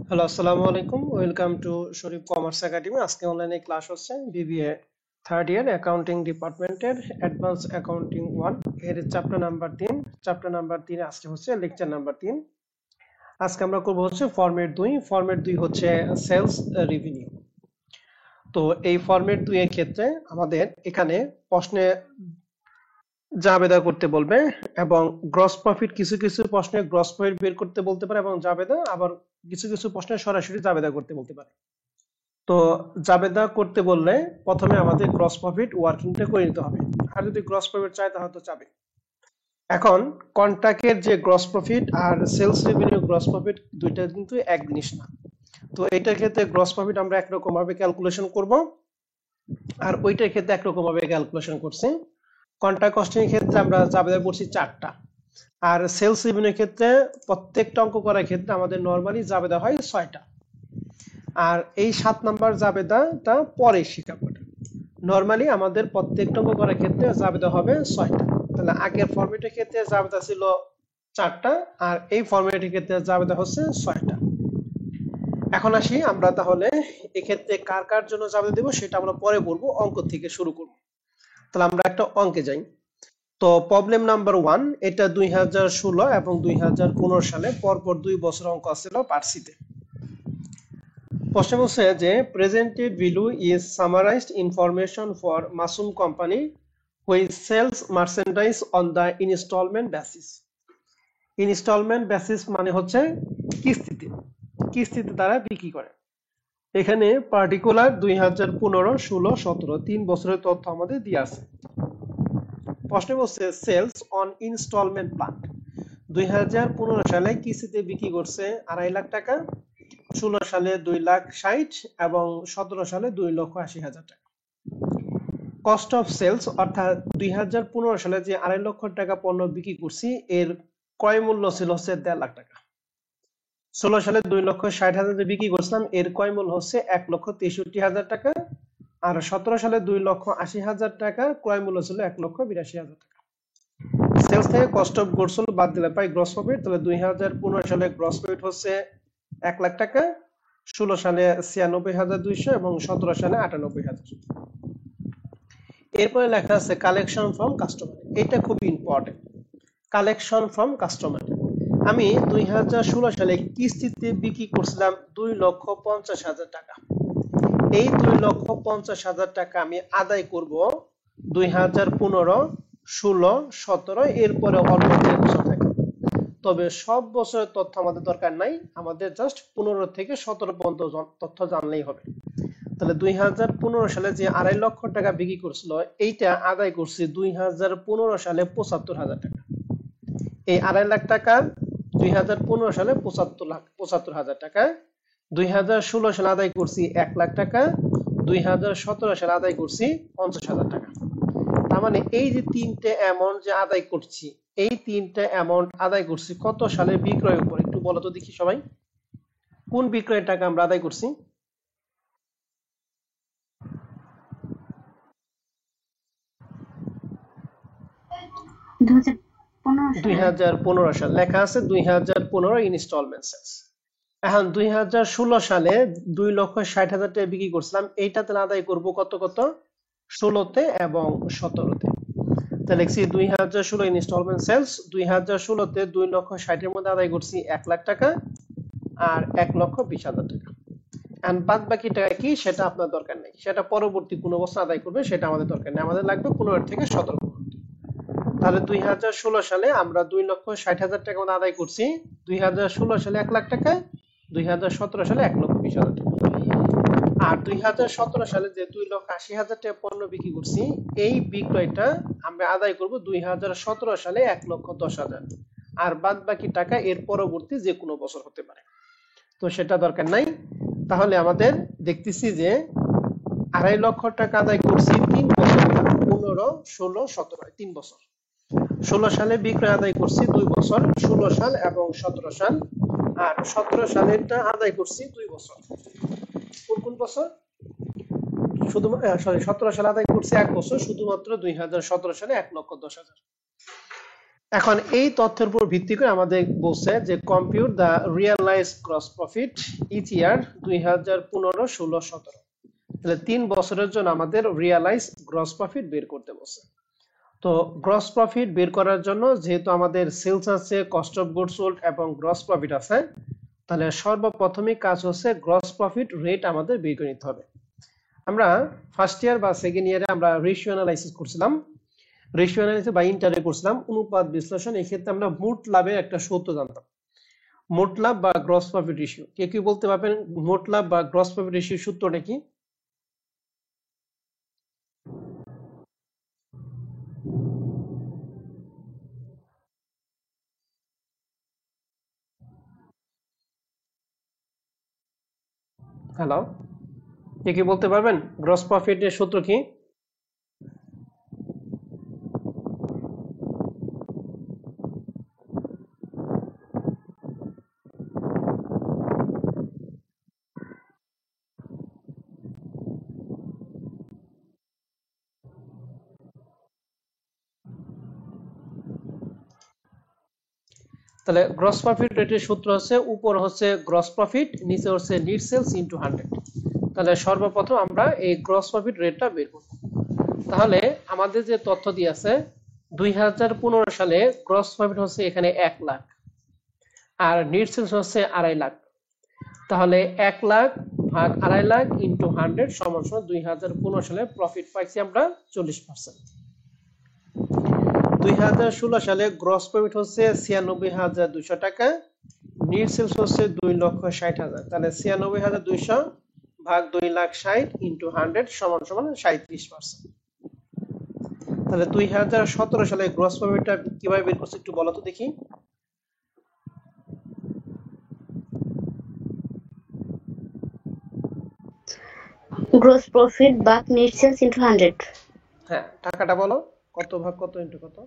Hello, আসসালামু আলাইকুম। Welcome to Sharif commerce academy. আজকে অনলাইনে ক্লাস হচ্ছে বিবিএ থার্ড ইয়ার অ্যাকাউন্টিং ডিপার্টমেন্টের অ্যাডভান্স অ্যাকাউন্টিং 1 এর চ্যাপ্টার নাম্বার 3। চ্যাপ্টার নাম্বার 3 আজকে হচ্ছে লেকচার নাম্বার 3। আজকে আমরা করব হচ্ছে ফরম্যাট 2। ফরম্যাট 2 হচ্ছে সেলস রেভিনিউ। তো এই ফরম্যাট 2 এর ক্ষেত্রে আমাদের এখানে প্রশ্নে জাবেদা করতে বলবে এবং গ্রস প্রফিট, কিছু কিছু প্রশ্নে গ্রস প্রফিট বের করতে বলতে পারে এবং জাবেদা, আবার কিছু কিছু প্রশ্নে সরাসরি জাবেদা করতে বলতে পারে। তো জাবেদা করতে বললে প্রথমে আমাদের গ্রস প্রফিট ওয়ার্কিংটা করে নিতে হবে, আর যদি গ্রস প্রফিট চাই তাহলে তো যাবে। এখন কন্ট্রাক্টের যে গ্রস প্রফিট আর সেলস রেভিনিউ গ্রস প্রফিট দুইটা কিন্তু এক জিনিস না। তো এইটার ক্ষেত্রে গ্রস প্রফিট আমরা একরকম ভাবে ক্যালকুলেশন করব, আর ওইটার ক্ষেত্রে একরকম ভাবে ক্যালকুলেশন করছি। কন্ট্রাক্ট কস্টিং এর ক্ষেত্রে আমরা জাবেদা করছি 4টা, আর সেলস রেভিনিউর ক্ষেত্রে প্রত্যেকটা অঙ্ক করার ক্ষেত্রে আমাদের নরমালি জাবেদা হয় 6টা। আর এই 7 নাম্বার জাবেদাটা পরে শিখাবো। নরমালি আমাদের প্রত্যেকটা অঙ্ক করার ক্ষেত্রে জাবেদা হবে 6টা। তাহলে আগের ফরম্যাটের ক্ষেত্রে জাবেদা ছিল 4টা, আর এই ফরম্যাটের ক্ষেত্রে জাবেদা হচ্ছে 6টা। এখন আসি আমরা তাহলে এক্ষেত্রে কার কার জন্য জাবেদা দেব সেটা আমরা পরে বলবো, অঙ্ক থেকে শুরু করব। তাহলে আমরা একটা অঙ্কে যাই। তো প্রবলেম নাম্বার 1, এটা 2016 এবং 2015 সালে পরপর 2 বছর অঙ্ক ছিল পার্সিতে। প্রশ্ন বলছে যে presented value is summarized information for Masum company which sells merchandise on the installment basis. Installment basis মানে হচ্ছে কিস্তিতে, কিস্তিতে তারা বিক্রি করে। এখানে পার্টিকুলার 2015, 16, 17 3 বছরের তথ্য আমাদের দিয়ে আছে। প্রশ্ন বলছে সেলস অন ইনস্টলমেন্ট প্ল্যান। 2015 সালে কিস্তিতে বিক্রি করছে 2.5 লাখ টাকা, 16 সালে 2,60,000 এবং 17 সালে 2,80,000 টাকা। কস্ট অফ সেলস অর্থাৎ 2015 সালে যে 2.5 লক্ষ টাকা পণ্য বিক্রি করছি এর ক্রয় মূল্য ছিল হচ্ছে 1.5 লাখ টাকা। 16 সালে 2,60,000 বিক্রি করছিলাম, এর ক্রয় মূল্য হচ্ছে 1,63,000 টাকা। আর 17 সালে 2,80,000 টাকা, ক্রয় মূল্য ছিল 1,82,000 টাকা। সেলস থেকে কস্ট অফ গুডস সোল্ড বাদ দিলে পাই গ্রস প্রফিট। তাহলে 2015 সালে গ্রস প্রফিট হচ্ছে 1 লাখ টাকা, 16 সালে 96,200 এবং 17 সালে 98,000। এরপরে লেখা আছে কালেকশন ফ্রম কাস্টমার। এটা খুব ইম্পর্টেন্ট, কালেকশন ফ্রম কাস্টমার। আমি 2016 সালে কিস্তিতে বিক্রি করছিলাম 2,50,000 টাকা। এই 2,50,000 টাকা আমি আদায় করব 2015, 16, 17 এরপরে অল্প 1 বছর থাকে। তবে সব বছরের তথ্য আমাদের দরকার নাই, আমাদের জাস্ট 15 থেকে 17 পর্যন্ত তথ্য জানলেই হবে। তাহলে 2015 সালে যে 2.5 লক্ষ টাকা বিক্রি করছিল এইটা আদায় করছি 2015 সালে 75,000 টাকা। এই 2.5 লাখ টাকা 2015 সালে 75,000 টাকা। 2016 সালে আদায় করছি 1 লাখ টাকা, 2017 সালে আদায় করছি 50,000 টাকা। তার মানে এই যে তিনটে অ্যামাউন্ট যে আদায় করছি, এই তিনটে অ্যামাউন্ট আদায় করছি কত সালে বিক্রয়ের উপর, একটু বলো তো দেখি সবাই, কোন বিক্রয়ের টাকা আমরা আদায় করছি? 2015 সালে। 2015 সাল লেখা আছে, 2015 ইনস্টলমেন্ট সেলস। এখন 2016 সালে 2,60,000 টাকা বিক্রি করছিলাম, এইটাতে আদায় করব কত কত, 16তে এবং 17তে। তাহলে লিখছি 2016 ইনস্টলমেন্ট সেলস, 2016তে 2,60,000 এর মধ্যে আদায় করছি 1 লাখ টাকা আর 1,20,000 টাকা। এন্ড বাদ বাকি টাকা কি সেটা আপনার দরকার নেই, সেটা পরবর্তী কোনো বছর আদায় করবে, সেটা আমাদের দরকার নেই, আমাদের লাগবে 15 থেকে 17। তাহলে 2016 সালে আমরা 2,60,000 টাকা মতো আদায় করছি, 2016 সালে 1 লাখ টাকা, 2017 সালে 1,20,000 টাকা। আর 2017 সালে যে 2,80,000 টাকা পণ্য বিক্রি করছি, এই বিক্রয়টা আমরা আদায় করব 2017 সালে 1,10,000। আর বাদ বাকি টাকা এর পরবর্তী যে কোনো বছর হতে পারে, তো সেটা দরকার নাই। তাহলে আমাদের দেখতেছি যে 2.5 লক্ষ টাকা আদায় করছি 3 বছর, 15, 16, 17 3 বছর। 16 সালে বিক্রয় আদায় করছি 2 বছর, 16 সাল এবং 17 সাল। আর 17 সালেরটা আদায় করছি 2 বছর। কোন কোন বছর? শুধু 17 সালে আদায় করছি 1 বছর, শুধুমাত্র 2017 সালে 1,10,000। এখন এই তথ্যের উপর ভিত্তি করে আমাদের বলছে যে compute the realized gross profit each year 2015, 16, 17। তাহলে 3 বছরের জন্য আমাদের রিয়ালাইজ গ্রস প্রফিট বের করতে বলছে। তো গ্রস প্রফিট বের করার জন্য যেহেতু আমাদের সেলস আছে, কস্ট অফ গুডস সোল্ড এবং গ্রস প্রফিট আছে, তাহলে সর্বপ্রথমই কাজ হচ্ছে গ্রস প্রফিট রেট আমাদের বের করে নিতে হবে। আমরা ফার্স্ট ইয়ার বা সেকেন্ড ইয়ারে আমরা রেশিও অ্যানালাইসিস করছিলাম, রেশিও অ্যানালাইসিস বা ইন্টারে করছিলাম অনুপাত বিশ্লেষণ। এই ক্ষেত্রে আমরা মোট লাভের একটা সূত্র জানতাম, মোট লাভ বা গ্রস প্রফিট রেশিও। কে কি বলতে পারবেন মোট লাভ বা গ্রস প্রফিট রেশিও সূত্রটা কি? হ্যালো, কে কি বলতে পারবেন গ্রস প্রফিটের সূত্র কি? তাহলে গ্রস প্রফিট রেটের সূত্র হচ্ছে উপর হচ্ছে গ্রস প্রফিট, নিচে হচ্ছে নিট সেলস ইনটু 100। তাহলে সর্বপ্রথম আমরা এই গ্রস প্রফিট রেটটা বের করব। তাহলে আমাদের যে তথ্য দিয়ে আছে 2015 সালে গ্রস প্রফিট হচ্ছে এখানে 1 লাখ আর নিট সেলস হচ্ছে 2.5 লাখ। তাহলে 1 লাখ ভাগ 2.5 লাখ ইনটু 100 সমান 2015 সালে প্রফিট পাইছি আমরা 40%। 2016 সালে গ্রস প্রফিট হচ্ছে 96,200 টাকা, নিট সেলস হচ্ছে 2,60,000। তাহলে 96,200 ভাগ 2,60,000 ইনটু 100 সমান 37%। তাহলে 2017 সালে গ্রস প্রফিটটা কিভাবে বের করছে একটু বলো তো দেখি। গ্রস প্রফিট ভাগ নেট সেলস ইনটু 100। হ্যাঁ, টাকাটা বলো কত ভাগ কত ইনটু কত?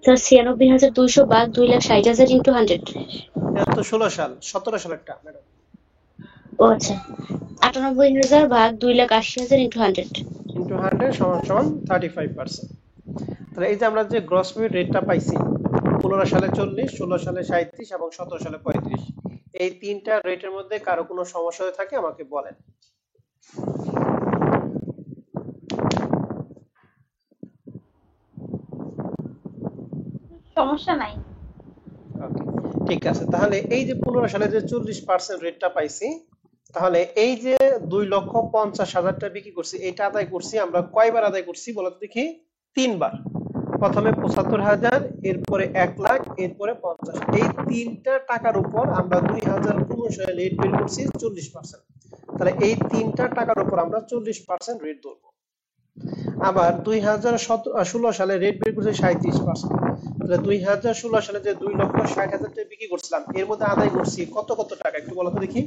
স্যার 96,200 ভাগ 2,60,000 ইনটু 100। এটা তো 16 সাল, 17 সালেরটা ম্যাডাম। ও আচ্ছা, 98,000 ভাগ 2,80,000 ইনটু 100। ইনটু 100 সমান 35%। তাহলে এই যে আমরা যে গ্রস প্রফিট রেটটা পাইছি 15 সালে 40, 16 সালে 37 এবং 17 সালে 35, এই তিনটা রেটের মধ্যে কারো কোনো সমস্যা হয়ে থাকে আমাকে বলেন। সমস্যা নাই। ওকে, ঠিক আছে। তাহলে এই যে 15 সালে যে 40% রেটটা পাইছি, তাহলে এই যে 2,50,000 বিক্রি করছি, এটা আদায় করছি আমরা কয়বার আদায় করছি বলো তো দেখি? 3 বার। প্রথমে 75,000, এরপরে 1 লাখ, এরপরে 50। এই তিনটা টাকার উপর আমরা 2015 সালে রেট বের করছি 40%। তাহলে এই তিনটা টাকার উপর আমরা 40% রেট ধরবো। আবার 2016 সালে রেট বের করছি 37%। তাহলে 2016 সালে যে 2,60,000 টাকা বিক্রি করছিলাম এর মধ্যে আদায় করছি কত কত টাকা একটু বলো তো দেখি।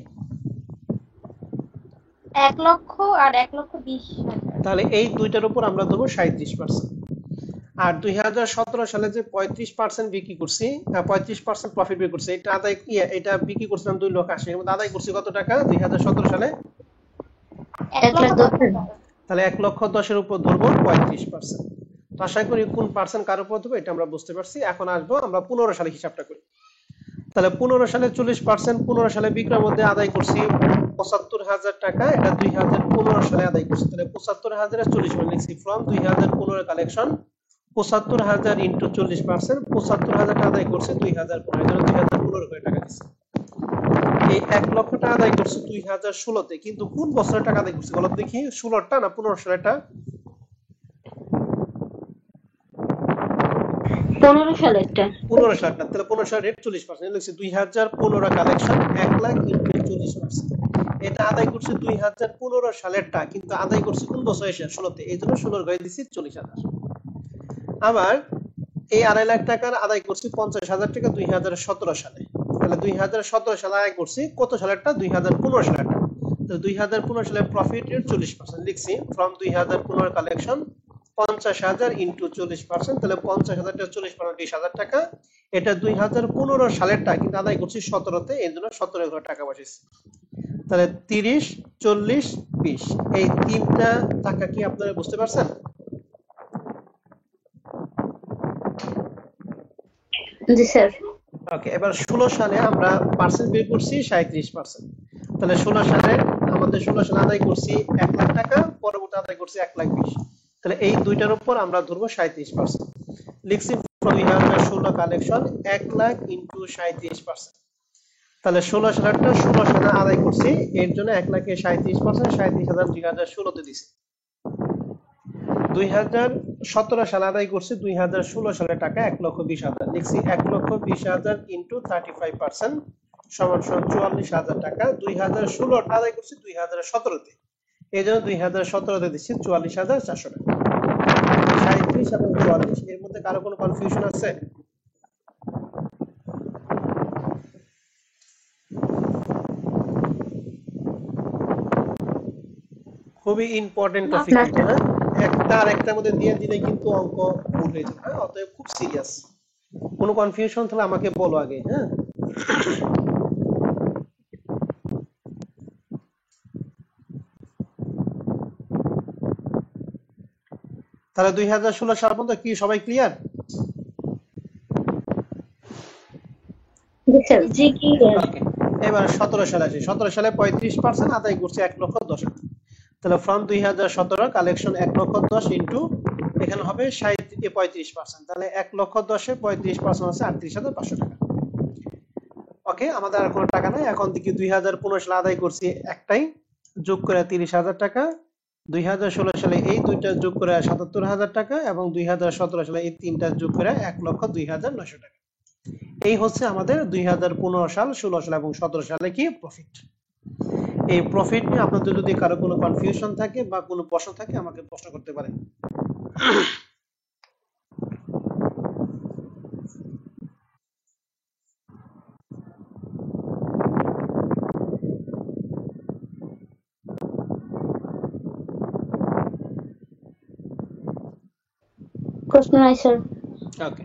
1 লক্ষ আর 1,20,000। তাহলে এই দুইটার উপর আমরা দেবো 37%। আর 2017 সালে যে 35% বিক্রি করছি, 35% প্রফিট বের করছি, এটা আদায় এটা বিক্রি করছিলাম 2,80,000, এর মধ্যে আদায় করছি কত টাকা 2017 সালে? 1,10,000। তাহলে 1,10,000 এর উপর ধরবো 35%। তো আশা করি কোন পার্সেন্ট কার উপর দেবো এটা আমরা বুঝতে পারছি। এখন আসবো আমরা 15 সালে হিসাবটা করি। তাহলে 15 সালে 40%, 15 সালে বিক্রয়ের মধ্যে আদায় করছি 75,000 টাকা, এটা 2015 সালে আদায় করছি। তাহলে 75,000 এর 40 মানে লিখছি ফ্রম 2015 কালেকশন 75,000 ইন্টু 40%, 75,000 টাকা আদায় করছে 2015, এই জন্য 2015 করে টাকা দিচ্ছে। এই 1 লক্ষ টাকা আদায় করছে 2016 তে, কিন্তু কোন বছরে টাকা আদায় করছে বলো দেখি? 16টা না 15 সালেরটা? 15 সালেরটা। 15 সালটা। তাহলে 15 সালের রেট 40%, লিখছি 2015 কালেকশন 1 লাখ ইন্টু 40%। এটা আদায় করছে 2015 সালেরটা, কিন্তু আদায় করছে কোন বছর এসে 16 তে, এই জন্য 16 ঘরে দিচ্ছি 40,000। আবার এই 2.5 লাখ টাকার আদায় করছি 50,000 টাকা 2017 সালে। তাহলে 2017 সালে আদায় করছি কত সালেরটা? 2015 সালেরটা। তো 2015 সালে প্রফিট রেট 40%, লিখছি ফ্রম 2015 কালেকশন 50,000 ইন্টু 40%, তাহলে 50,000 টা 40% 20,000 টাকা। এটা 2015 সালেরটা, কিন্তু আদায় করছি 17তে, এই জন্য 17 ঘর টাকা বসেছে। তাহলে 30, 40, 20, এই তিনটা টাকা কি আপনারা বুঝতে পারছেন? জি স্যার। ওকে, এবার 16 সালে আমরা পার্সেন্ট বের করছি 37%। তাহলে 16 সালে আমাদের 16 সালে আদায় করছি 1 লাখ টাকা, পরবর্তী আদায় করছি 1,20,000। তাহলে এই দুইটার উপর আমরা ধরবো 37%। লিখছি 2016 কালেকশন 1 লাখ ইন্টু 37%। তাহলে 16 সালেরটা 16 সালে আদায় করছি, এর জন্য 1 লাখে 37%, 37,000 2016 তে দিছি। 2017 সালে আদায় করছি 2016 সালের টাকা 1,20,000, লিখছি 1,20,000 ইন্টু 35% সমান সমান 44,000 টাকা। 2016 আদায় করছি 2017তে, এই জন্য 2017তে দিচ্ছি 44,400 টাকা। 37 এবং 44, এর মধ্যে কারো কোনো কনফিউশন আছে? খুবই ইম্পর্টেন্ট টপিক না কিন্তু, স্যার। হ্যাঁ, একটা আর একটার মধ্যে দিয়ে দিলে কিন্তু অঙ্ক ভুল হয়ে যাবে, হ্যাঁ, অতএব খুব সিরিয়াস। কোনো কনফিউশন থাকলে আমাকে বলো আগে, হ্যাঁ। তাহলে 2016 সাল পর্যন্ত কি সবাই ক্লিয়ার? জি স্যার। জি কি ওকে, এবার 17 সালে আসি। 17 সালে 35% আদায় করছে 1,10,000। তাহলে ফ্রম 2017 কালেকশন 1,10,000 ইন্টু এখানে হবে 35%, তাহলে 1,10,000 এ 35% আছে 38,500 টাকা। ওকে, আমাদের আর কোনো টাকা নাই। এখন দেখি 2015 সালে আদায় করছি একটাই, যোগ করে 30,000 টাকা। 2016 সালে এই দুইটা যোগ করে 77,000 টাকা, এবং 2017 সালে এই তিনটা যোগ করে 1,02,900 টাকা। এই হচ্ছে আমাদের 2015 সাল, 16 সাল এবং 17 সালে কি প্রফিট। এই প্রফিট নিয়ে আপনাদের যদি কারো কোনো কনফিউশন থাকে বা কোনো প্রশ্ন থাকে আমাকে প্রশ্ন করতে পারেন। প্রশ্ন নাই স্যার। ওকে,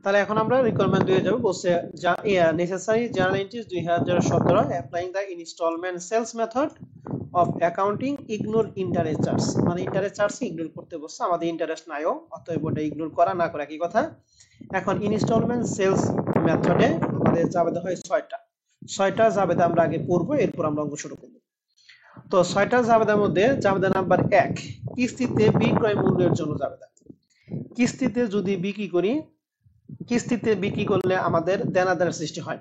তাহলে এখন আমরা রিকোয়ারমেন্ট দিয়ে যাব। বলছে necessary journal entries 2017 applying the installment sales method of accounting ignore interest charge, মানে ইন্টারেস্ট চার্জ ইগনোর করতে বলছে, আমাদের ইন্টারেস্ট নাইও, অতএব ওটা ইগনোর করা না করা একই কথা। এখন ইনস্টলমেন্ট সেলস মেথডে আমাদের জাবেদা হয় 6টা জাবেদা আমরা আগে পড়বো, এরপর আমরা অঙ্ক শুরু করব। তো 6টা জাবেদার মধ্যে জাবেদা নাম্বার 1, কিস্তিতে বিক্রয় মূল্যের জন্য জাবেদা। কিস্তিতে যদি বিক্রি করি, কিস্তিতে বিক্রি করলে আমাদের দেনাদার সৃষ্টি হয়,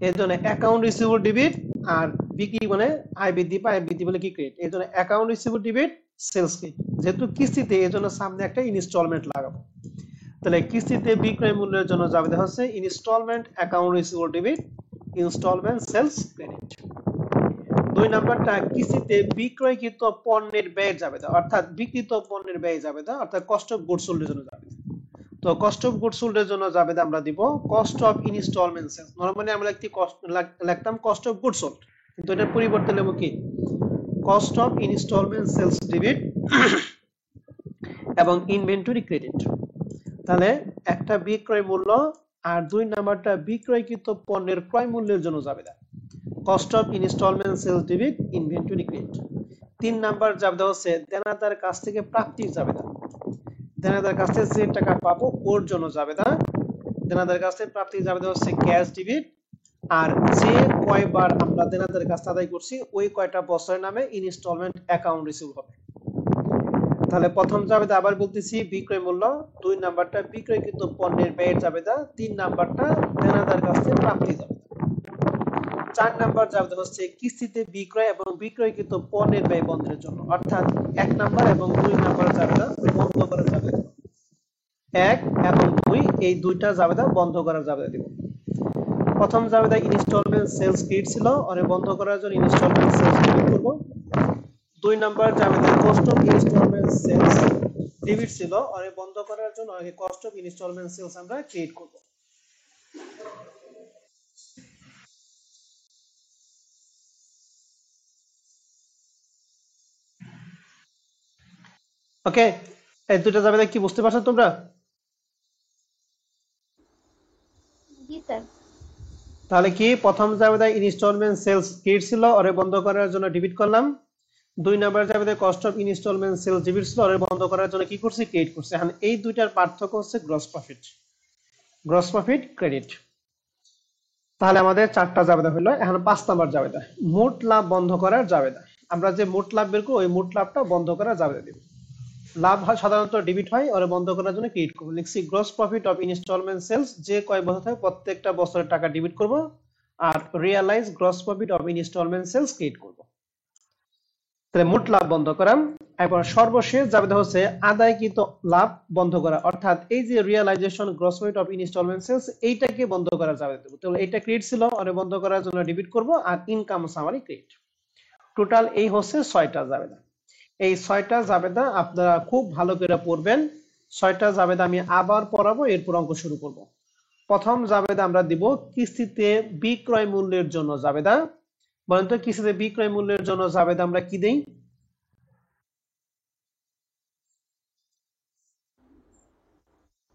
এর জন্য অ্যাকাউন্ট রিসিভেবল ডেবিট, আর বিক্রি মানে আয় বৃদ্ধি পায়, আয় বৃদ্ধি বলে কি ক্রেডিট, এর জন্য account receivable debit sales credit. যেহেতু কিস্তিতে, এর জন্য সামনে একটা ইনস্টলমেন্ট লাগাবো। তাহলে কিস্তিতে বিক্রয় মূল্যের জন্য জাবেদা হচ্ছে installment account receivable debit, installment sales credit. 2 নাম্বারটা কিস্তিতে বিক্রয়কৃত পণ্যের ব্যয় জাবেদা, অর্থাৎ বিক্রিত পণ্যের ব্যয় জাবেদা, অর্থাৎ কস্ট অফ গুডস সোল্ড এর জন্য জাবেদা। তো কস্ট অফ গুডস সোল্ড এর জন্য জাবেদা আমরা দিব cost of installment sales. Normally আমরা লিখতাম কস্ট অফ গুডস সোল্ড, কিন্তু এটার পরিবর্তে নেব কি cost of installment sales debit এবং ইনভেন্টরি ক্রেডিট। তাহলে একটা বিক্রয় মূল্য, আর 2 নাম্বারটা বিক্রয়কৃত পণ্যের ক্রয় মূল্যের জন্য জাবেদা cost of installment sales debit inventory credit. 3 number জাবেদা হচ্ছে দেনাদার কাছ থেকে প্রাপ্তির জাবেদা, দেনাদার কাছ থেকে যে টাকা পাবো ওর জন্য জাবেদা। দেনাদার কাছ থেকে প্রাপ্তির জাবেদা হচ্ছে ক্যাশ ডেবিট, আর যে কয়বার আমরা দেনাদার কাছ থেকে আদায় করছি ওই কয়টা বছরের নামে ইনস্টলমেন্ট অ্যাকাউন্ট রিসিভ হবে। তাহলে প্রথম জাবেদা আবার বলতেছি বিক্রয় মূল্য, 2 নাম্বারটা বিক্রয়কৃত পণ্যের ব্যয়ের জাবেদা, 3 নাম্বারটা দেনাদার কাছ থেকে প্রাপ্তির জাবেদা। 4 নাম্বার জাবেদা হচ্ছে কিস্তিতে বিক্রয় এবং বিক্রয়কৃত পণ্যের ব্যয় বন্ধের জন্য, অর্থাৎ 1 নাম্বার এবং 2 নাম্বার জাবেদা বন্ধ করার জাবেদা। 1 এবং 2 এই দুইটা জাবেদা বন্ধ করার জাবেদা দিব। প্রথম জাবেদা ইনস্টলমেন্ট সেলস ক্রেডিট ছিল, ওরে বন্ধ করার জন্য ইনস্টলমেন্ট সেলস ক্রেডিট করব। 2 নাম্বার জাবেদা cost of installment sales debit ছিল, ওরে বন্ধ করার জন্য আগে কস্ট অফ ইনস্টলমেন্ট সেলস আমরা ক্রিয়েট করব। ওকে, এই দুইটা জাবেদা কি বুঝতে পারছো তোমরা? জি স্যার। তাহলে কি প্রথম জাবেদা ইনস্টলমেন্ট সেলস ক্রেডিট ছিল, ওরে বন্ধ করার জন্য ডেবিট করলাম। 2 নাম্বার জাবেদা cost of installment sales debit ছিল, ওরে বন্ধ করার জন্য কি করছি? ক্রেডিট করছি। এখন এই দুইটার পার্থক্য হচ্ছে gross profit. Gross profit credit. তাহলে আমাদের 4টা জাবেদা হলো। এখন 5 নাম্বার জাবেদা মোট লাভ বন্ধ করার জাবেদা। আমরা যে মোট লাভ বের করব ওই মোট লাভটা বন্ধ করার জাবেদা দেব। লাভ সাধারণত ডেবিট হয়, ওরে বন্ধ করার জন্য ক্রেডিট করব। লিখছি gross profit of installment sales, যে কয় বছর থাকে প্রত্যেকটা বছরের টাকা ডেবিট করব, আর realise gross profit of installment sales credit করব। তাহলে মোট লাভ বন্ধ করা। এরপর সর্বশেষ জাবেদা হচ্ছে আদায়কৃত লাভ বন্ধ করা, অর্থাৎ এই যে realization gross profit of installment sales এইটাকে বন্ধ করার জাবেদা দেব। তাহলে এটা ক্রেডিট ছিল, ওরে বন্ধ করার জন্য ডেবিট করব, আর ইনকাম সামারি ক্রেডিট। টোটাল এই হচ্ছে 6টা জাবেদা। এই 6টা জাবেদা আপনারা খুব ভালো করে পড়বেন। 6টা জাবেদা আমি আবার পড়াবো, এরপর অঙ্ক শুরু করব। প্রথম জাবেদা আমরা দিব কিস্তিতে বিক্রয় মূল্যের জন্য জাবেদা। বলেন তো কিস্তিতে বিক্রয় মূল্যের জন্য জাবেদা আমরা কি দেই?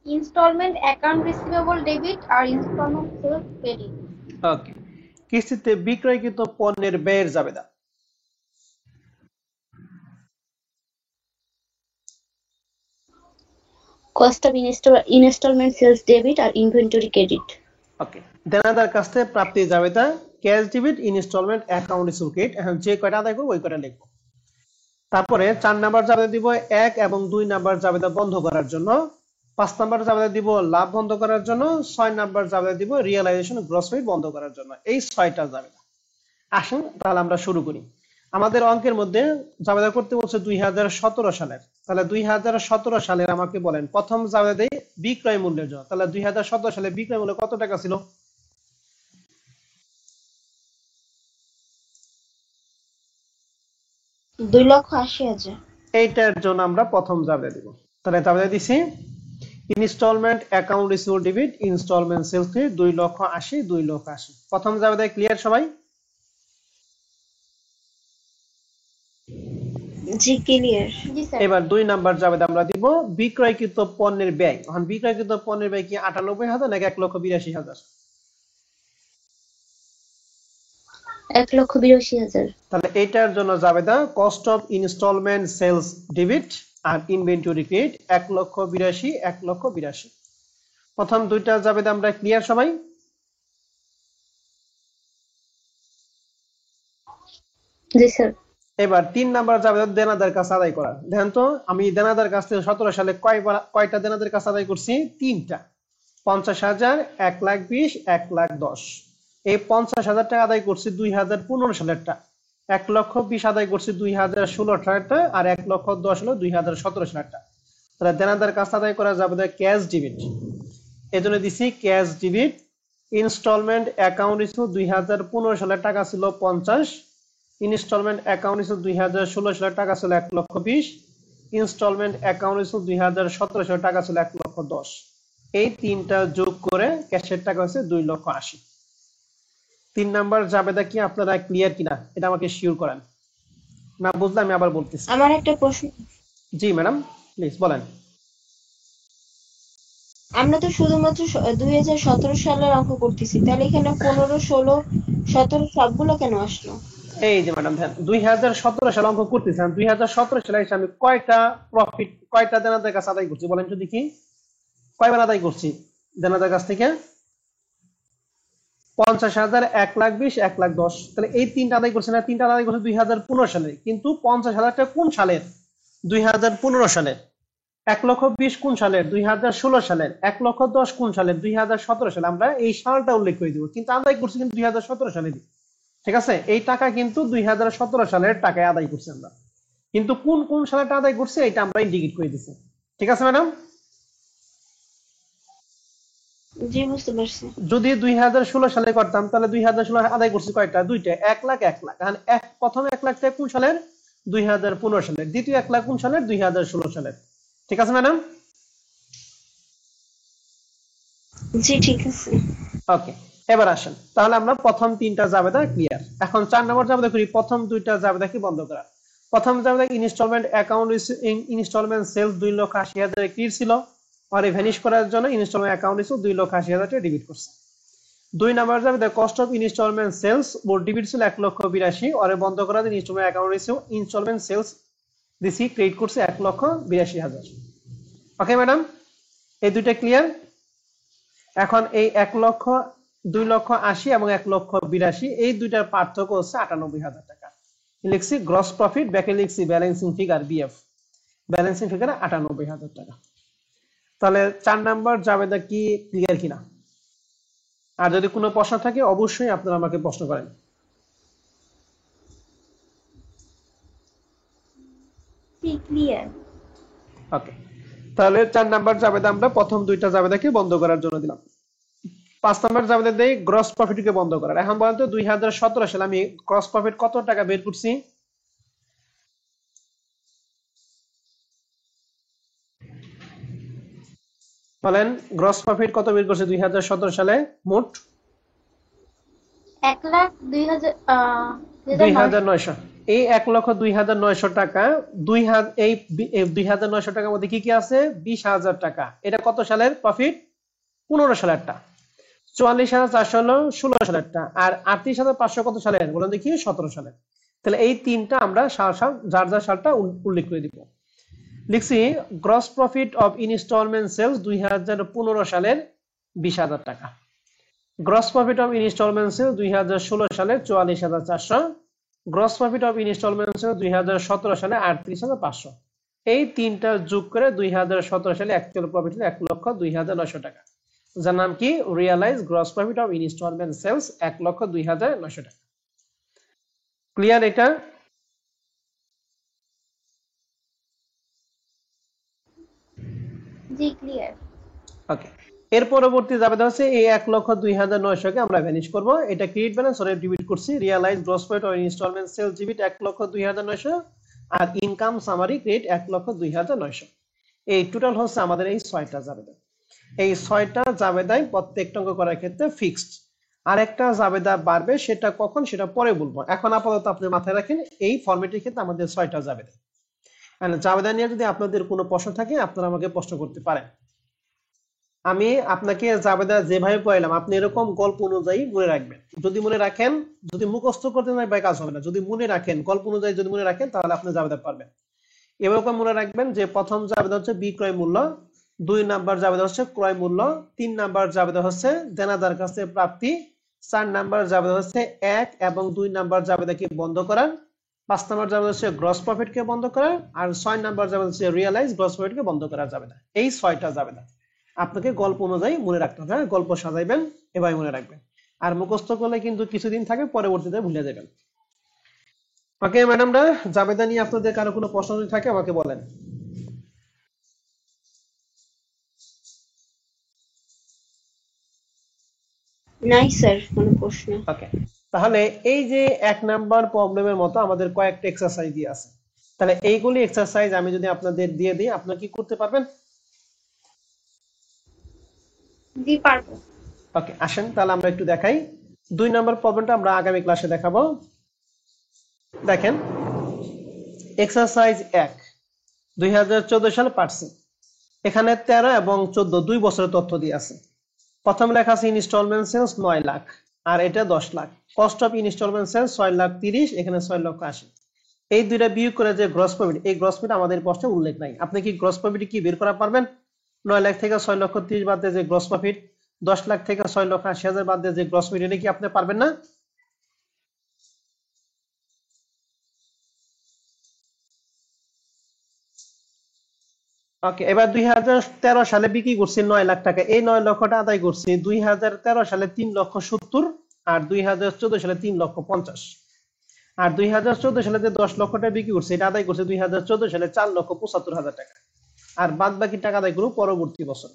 ইনস্টলমেন্ট অ্যাকাউন্ট রিসিভেবল ডেবিট আর ইনস্টলমেন্ট সেলস ক্রেডিট। ওকে। কিস্তিতে বিক্রয়কৃত পণ্যের ব্যয়ের জাবেদা। Cost of installment sales debit আর ইনভেন্টরি ক্রেডিট। ওকে। দেনাদার কাছ থেকে প্রাপ্তির জাবেদা cash debit installment account receive credit. এখন যে কয়টা আদায় করবো ওই কয়টা লিখবো। তারপরে 4 নাম্বার জাবেদা দিব 1 এবং 2 নাম্বার জাবেদা বন্ধ করার জন্য। 5 নাম্বার জাবেদা দিব লাভ বন্ধ করার জন্য। 6 নাম্বার জাবেদা দিব রিয়ালাইজেশন গ্রস প্রফিট বন্ধ করার জন্য। এই 6টা জাবেদা। আসুন তাহলে আমরা শুরু করি। আমাদের অঙ্কের মধ্যে জাবেদা করতে বলছে 2017 সালের। তাহলে 2017 সালের আমাকে বলেন প্রথম জাবেদা দেই বিক্রয় মূল্যের জন্য। তাহলে 2017 সালে বিক্রয় মূল্য কত টাকা ছিল? 2,80,000। এইটার জন্য আমরা প্রথম জাবেদা দিব। তাহলে জাবেদা দিছি installment account receive debit installment sales credit 2,80,000 2,80,000। প্রথম জাবেদা ক্লিয়ার সবাই? জি ক্লিয়ার। জি স্যার। এবার 2 নাম্বার জাবেদা আমরা দিব বিক্রয়কৃত পণ্যের ব্যয়। এখন বিক্রয়কৃত পণ্যের ব্যয় কি 98,000 নাকি 1,82,000? 1,82,000। তাহলে এইটার জন্য জাবেদা cost of installment sales debit আর ইনভেন্টরি ক্রেডিট 1,82,000 1,82,000। প্রথম দুইটা জাবেদা আমরা ক্লিয়ার সবাই? জি স্যার। এবার 3 নাম্বার জাবেদা দেনাদার কাছে আদায় করা। দেখেন তো আমি দেনাদার কাছ থেকে 17 সালে কয়টা দেনাদার কাছে আদায় করছি? 3টা। 50,000, 1,20,000, 1,10,000। এই 50,000 টাকা আদায় করছি 2015 সালেরটা। 1,20,000 আদায় করছি 2016 সালেরটা, আর 1,10,000 হলো 2017 সালেরটা। তাহলে দেনাদার কাছে আদায় করা যাবে ক্যাশ ডেবিট। এই জন্য দিছি cash debit. Installment account issue 2015 সালের টাকা ছিল 50। ইনস্টলমেন্ট অ্যাকাউন্ট ইস্যু 2016 সালের টাকা ছিল 1,20,000। ইনস্টলমেন্ট অ্যাকাউন্ট ইস্যু 2017 সালের টাকা ছিল 1,10,000। এই তিনটা যোগ করে ক্যাশের টাকা হচ্ছে 2,80,000। 3 নাম্বার জাবেদা কি আপনারা ক্লিয়ার কিনা এটা আমাকে শিওর করেন। না বুঝলে আমি আবার বলতেছি। আমার একটা প্রশ্ন। জি ম্যাডাম প্লিজ বলেন। আমরা তো শুধুমাত্র 2017 সালের অঙ্ক করতেছি, তাহলে এখানে 15, 16, 17 সবগুলো কেন আসলো? এই যে ম্যাডাম ধ্যান 2017 সালে অঙ্ক করতেছেন। 2017 সালে এসে আমি কয়টা দেনাদার কাছে আদায় করছি বলেন তো দেখি। কয়বার আদায় করছি দেনাদার কাছ থেকে? 50,000, 1,20,000, 1,10,000। তাহলে এই তিনটা আদায় করছে না? তিনটা আদায় করছে 2015 সালে। কিন্তু 50,000 টাকা কোন সালের? 2015 সালের। 1,20,000 কোন সালের? 2016 সালের। 1,10,000 কোন সালের? 2017 সালে। আমরা এই সালটা উল্লেখ করে দিব, কিন্তু আদায় করছি কিন্তু 2017 সালে। ঠিক আছে, এই টাকা কিন্তু 2017 সালের টাকায় আদায় করছি আমরা, কিন্তু কোন কোন সালের টাকা আদায় করছি এটা আমরা ইন্ডিকেট করে দিছি। ঠিক আছে ম্যাডাম? জি বুঝতে পারছি। যদি 2016 সালে করতাম তাহলে 2016 আদায় করছি কয়টা? দুইটা। 1 লাখ 1 লাখ। এখন প্রথম 1 লাখ টাকা কোন সালের? 2015 সালের। দ্বিতীয় 1 লাখ কোন সালের? 2016 সালের। ঠিক আছে ম্যাডাম? জি ঠিক আছে। ওকে। এবার আসেন তাহলে আমরা প্রথম তিনটা জাবেদা ক্লিয়ার। এখন 4 নম্বর জাবেদা করি প্রথম দুইটা জাবেদা কি বন্ধ করা। প্রথম জাবেদা installment account installment sales 2,80,000 credit ছিল, পরে ভ্যানিশ করার জন্য ইনস্টলমেন্ট অ্যাকাউন্ট রিসিভ 2,80,000 টাকা ডেবিট করছে। 2 নাম্বার জাবেদা কস্ট অফ ইনস্টলমেন্ট সেলস মোট ডেবিট ছিল 1,82,000, পরে বন্ধ করার জন্য installment account receive installment sales দিছি ক্রেডিট করছে 1,82,000। ওকে ম্যাডাম, এই দুইটা ক্লিয়ার? এখন এই 2,80,000 এবং 1,82,000 এই দুইটার পার্থক্য হচ্ছে 98,000 টাকা। লিখছি গ্রস প্রফিট, ব্যাকে লিখছি ব্যালেন্সিং ফিগার বিএফ, ব্যালেন্সিং ফিগারে 98,000 টাকা। তাহলে 4 নাম্বার জাবেদা কি ক্লিয়ার কিনা? আর যদি কোনো প্রশ্ন থাকে অবশ্যই আপনারা আমাকে প্রশ্ন করেন। ক্লিয়ার। ওকে, তাহলে 4 নাম্বার জাবেদা আমরা প্রথম দুইটা জাবেদাকে বন্ধ করার জন্য দিলাম। 5 নাম্বার জাবেদা দেই গ্রস প্রফিটকে বন্ধ করার। এখন বলেন তো 2017 সালে আমি গ্রস প্রফিট কত টাকা বের করছি? বলেন গ্রস প্রফিট কত বের করছে 2017 সালে? মোট 1,02,000 এই 1,02,900 টাকা, এই 2,900 টাকার মধ্যে কি কি আছে? 20,000 টাকা। এটা কত সালের প্রফিট? 15 সালেরটা। 44,400 হলো 16 সালেরটা। আর 38,500 কত সালের বলেন দেখি? 17 সালের। তাহলে এই তিনটা আমরা যার যার সালটা উল্লেখ করে দিব। লিখছি gross profit of installment sales 2015 সালের 20,000 টাকা। Gross profit of installment sales 2016 সালের 44,400। Gross profit of installment sales 2017 সালে 38,500। এই তিনটা যোগ করে 2017 সালে অ্যাকচুয়াল প্রফিট হলো 1,02,900 টাকা, যার নাম কি? Realize gross profit of installment sales 1,02,900 টাকা। ক্লিয়ার এটা? জি ক্লিয়ার। ওকে, এর পরবর্তী জাবেদা হচ্ছে এই 1,02,900 কে আমরা ভ্যানিশ করব। এটা ক্রেডিট ব্যালেন্স ওরে ডেবিট করছি। Realize gross profit of installment sales debit 1,02,900 আর ইনকাম সামারি ক্রেডিট 1,02,900। এই টোটাল হচ্ছে আমাদের এই 6টা জাবেদা। এই 6টা জাবেদাই প্রত্যেকটা অঙ্ক করার ক্ষেত্রে ফিক্সড। আরেকটা জাবেদা বাড়বে, সেটা কখন সেটা পরে বলবো। এখন আপাতত আপনি মাথায় রাখেন এই ফরম্যাটের ক্ষেত্রে আমাদের 6টা জাবেদা। জাবেদা নিয়ে যদি আপনাদের কোনো প্রশ্ন থাকে আপনারা আমাকে প্রশ্ন করতে পারেন। আমি আপনাকে জাবেদা যেভাবে পড়াইলাম আপনি এরকম গল্প অনুযায়ী মনে রাখবেন। যদি মনে রাখেন, যদি মুখস্থ করতে না পারে কাজ হবে না। যদি মনে রাখেন, গল্প অনুযায়ী যদি মনে রাখেন তাহলে আপনি জাবেদা পারবেন। এরকম মনে রাখবেন যে প্রথম জাবেদা হচ্ছে বিক্রয় মূল্য, 2 নাম্বার জাবেদা হচ্ছে ক্রয় মূল্য, 3 নাম্বার জাবেদা হচ্ছে দেনাদার কাছে প্রাপ্তি, 4 নাম্বার জাবেদা হচ্ছে 1 এবং 2 নাম্বার জাবেদাকে বন্ধ করা, 5 নাম্বার জাবেদা হচ্ছে গ্রস প্রফিটকে বন্ধ করা, আর 6 নাম্বার জাবেদা হচ্ছে রিয়ালাইজ গ্রস প্রফিটকে বন্ধ করার জাবেদা। এই 6টা জাবেদা আপনাকে গল্প অনুযায়ী মনে রাখতে হবে। গল্প সাজাইবেন, এভাবে মনে রাখবেন। আর মুখস্থ করলে কিন্তু কিছুদিন থাকে, পরবর্তীতে ভুলে যাবেন। ওকে ম্যাডামরা, জাবেদা নিয়ে আপনাদের কারো কোনো প্রশ্ন যদি থাকে আমাকে বলেন। নাই স্যার, কোনো প্রশ্ন। ওকে, তাহলে এই যে 1 নাম্বার প্রবলেমের মতো আমাদের কয়েকটা এক্সারসাইজ দিয়ে আছে। তাহলে এইগুলি এক্সারসাইজ আমি যদি আপনাদের দিয়ে দিই আপনারা কি করতে পারবেন? জি পারবো। ওকে, আসেন তাহলে আমরা একটু দেখাই। 2 নাম্বার প্রবলেমটা আমরা আগামী ক্লাসে দেখাবো। দেখেন, এক্সারসাইজ 1 2014 সালে পারছি। এখানে 13 এবং 14 2 বছরের তথ্য দিয়ে আছে। প্রথম লেখা আছে ইনস্টলমেন্ট সেলস 9 লাখ আর এটা 10 lakh. Cost of installment sales 6,30,000, এখানে 6,80,000। এই দুইটা বিয়োগ করে যে গ্রস প্রফিট, এই গ্রস প্রফিট আমাদের প্রশ্নে উল্লেখ নাই। আপনি কি গ্রস প্রফিট কি বের করা পারবেন? 9 লাখ থেকে 6,30,000 বাদ দিয়ে যে গ্রস প্রফিট, 10 লাখ থেকে 6,80,000 বাদ দিয়ে যে গ্রস প্রফিট, এটা কি আপনি পারবেন না? ওকে, এবার 2013 সালে বিক্রি করছি 9 লাখ টাকা। এই 9 লক্ষটা আদায় করছি 2013 সালে 3,70,000 আর 2014 সালে 3,50,000। আর 2014 সালে যে 10 লক্ষ টাকা বিক্রি করছে এটা আদায় করছে 2014 সালে 4,75,000 টাকা। আর বাদ বাকি টাকা আদায় করব পরবর্তী বছর।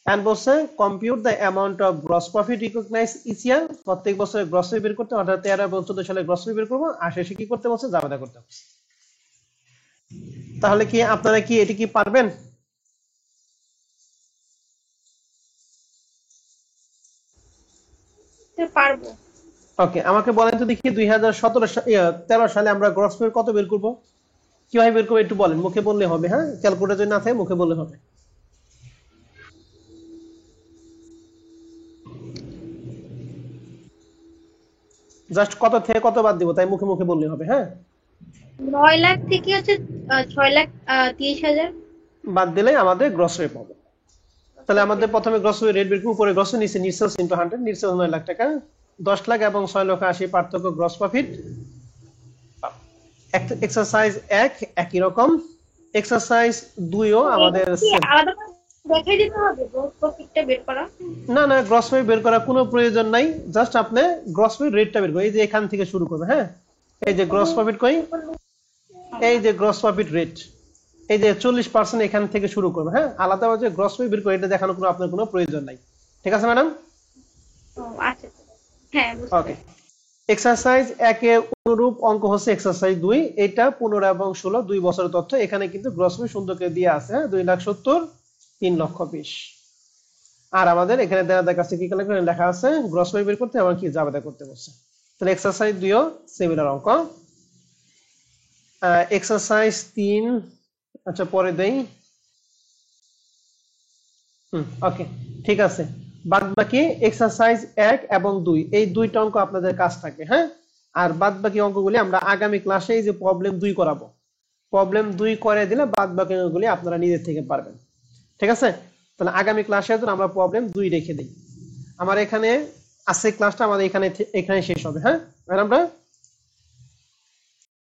এন্ড বলছে compute the amount of gross profit recognize each year. প্রত্যেক বছরে গ্রস প্রফিট বের করতে, অর্থাৎ 13 এবং 14 সালে গ্রস প্রফিট বের করব। আর শেষে কি করতে বলছে? জাবেদা করতে বলছে। তাহলে কি আপনারা কি এটি কি পারবেন? স্যার পারবো। ওকে, আমাকে বলেন তো দেখি 2013 সালে আমরা গ্রস প্রফিট কত বের করব? কিভাবে বের করবো একটু বলেন, মুখে বললে হবে, হ্যাঁ ক্যালকুলেটর যদি না থাকে মুখে বললে হবে। জাস্ট কত থেকে কত বাদ দিব তাই মুখে মুখে বললে হবে, হ্যাঁ 9 লাখ থেকে হচ্ছে 6,30,000। বাদ দিলে আমাদের গ্রসারি পাবো। তাহলে আমাদের প্রথমে গ্রসারি রেট বের করব, উপরে গ্রসারি নিচে net sales into 100, net sales 9 lakh টাকা, 10 লাখ এবং 6,80,000 পার্থক্য গ্রস প্রফিট। এক্সারসাইজ 1 একই রকম, এক্সারসাইজ 2 ও আমাদের কি সেম। আলাদা করে দেখাই দিতে হবে গ্রস প্রফিটটা বের করা? না না, গ্রস প্রফিট বের করার কোনো প্রয়োজন নাই, জাস্ট আপনি গ্রস প্রফিট রেটটা বের করুন। এই যে এখান থেকে শুরু করবে, হ্যাঁ এই যে গ্রস প্রফিট কই, এই যে গ্রস প্রফিট রেট, এই যে 40% এখান থেকে শুরু করবে, হ্যাঁ আলাদাভাবে গ্রস প্রফিট বের করে এটা দেখানোর কোনো আপনার কোনো প্রয়োজন নাই। ঠিক আছে ম্যাডাম? ও আচ্ছা আচ্ছা। হ্যাঁ বুঝতে ওকে, এক্সারসাইজ 1 এর অনুরূপ অঙ্ক হচ্ছে এক্সারসাইজ 2, এটা 15 এবং 16 2 বছরের তথ্য। এখানে কিন্তু গ্রস প্রফিট সুন্দর করে দিয়ে আছে, 2,70,000 3,20,000। আর আমাদের এখানে দেওয়া কাছে কি লেখা আছে, গ্রস প্রফিট বের করতে এবং কি জাবেদা করতে বলছে। তাহলে এক্সারসাইজ 2 ও সিমিলার অঙ্ক। এক্সারসাইজ 3, আচ্ছা পরে দেই। ওকে ঠিক আছে, বাদ বাকি এক্সারসাইজ 1 এবং 2 এই দুইটা অঙ্ক আপনাদের কাজ থাকে, হ্যাঁ আর বাদ বাকি অঙ্কগুলি আমরা আগামী ক্লাসে এই যে প্রবলেম 2 করাবো, প্রবলেম 2 করে দিলে বাদ বাকি অঙ্কগুলি আপনারা নিজে থেকে পারবেন। ঠিক আছে, তাহলে আগামী ক্লাসে আমরা প্রবলেম 2 রেখে দিই। আমার এখানে আজকে ক্লাসটা আমাদের এখানে শেষ হবে, হ্যাঁ ম্যাডামরা।